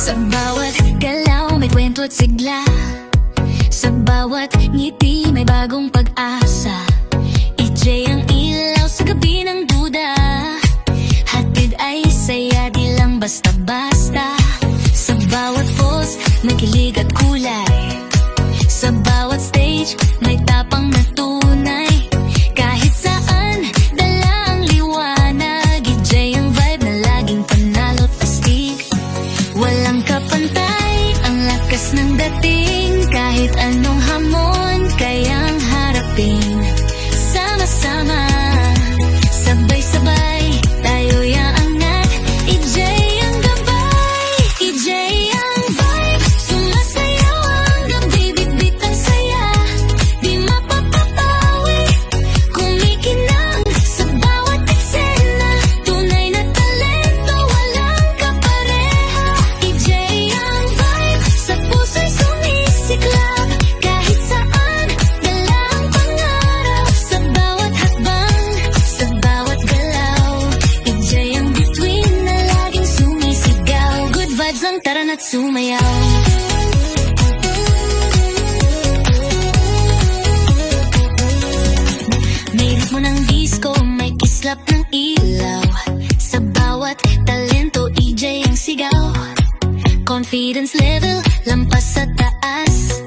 Sa bawat galaw may kwento at sigla, sa bawat ngiti may bagong pag-asa. EJ ang ilaw sa gabi ng duda, hatid ay saya, di lang basta-basta. Sa bawat post may kilig at kulay, sa bawat stage may tapang na tunay. Kahit saan dala ang liwanag, EJ ang vibe na laging panalo't astig. Walang kapantay ang lakas ng dating, kahit anong hamon kayang harapin. Sama-sama, sabay-sabay, tayo'y aangat. EJ ang gabay, EJ ang vibe, sumasayaw ang gabi, bit-bit ang saya, di mapapapawi, kumikinang sa bawat eksena. Tunay na talento, walang kapareha. EJ ang vibe, sa puso'y sumisiklab, kahit saan dala ang pangarap. Sa bawat hakbang, sa bawat galaw, EJ ang bituin na laging sumisigaw. Good vibes lang, tara na't sumayaw. May ritmo ng disco, may kislap ng ilaw, sa bawat talento EJ ang sigaw. Confidence level, lampas sa taas,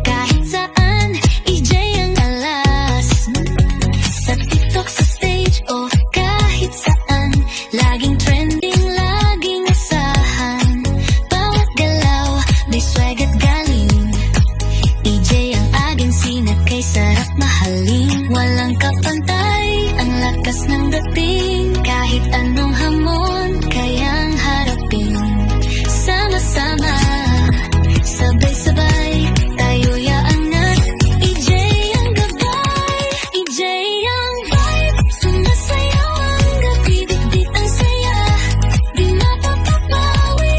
kahit saan EJ ang alas. Sa TikTok, sa stage, o kahit saan, laging trending, laging asahan. Bawat galaw, may swag at galing, EJ ang agency na kay sarap mahalin. Walang kapantay ang lakas ng dating, kahit anong hamon kayang harapin. Sama-sama, sabay-sabay, tayo'y aangat. EJ ang gabay, EJ ang vibe, sumasayaw ang gabi, bit-bit ang saya, di mapapapawi,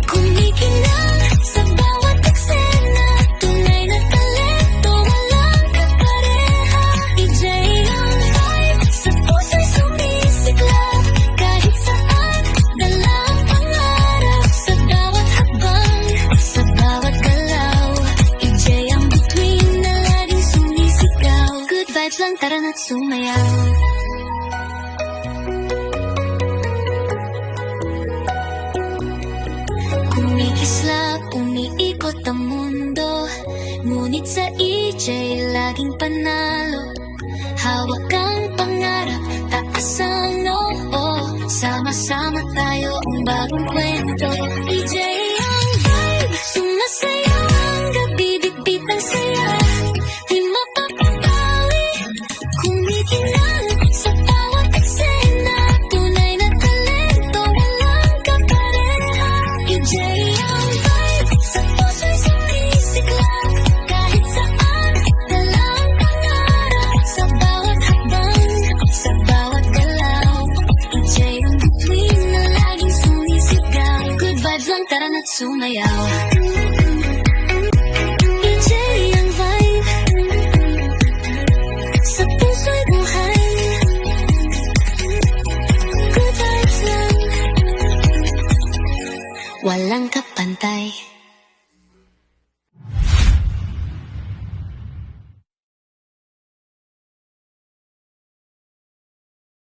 kumikinang sa bawat eksena. Tunay na talento, walang kapareha. EJ ang vibe, sa puso'y sumisiklab, kahit saan dala ang pangarap. Sa bawat hakbang, sa bawat galaw, EJ ang bituin na laging sumisigaw. Good vibes lang, tara na't sumayaw. Kumikislap, umiikot ang mundo, ngunit sa EJ laging panalo. Hawak ang pangarap, taas ang noo, sama-sama tayo ang bagong kwento.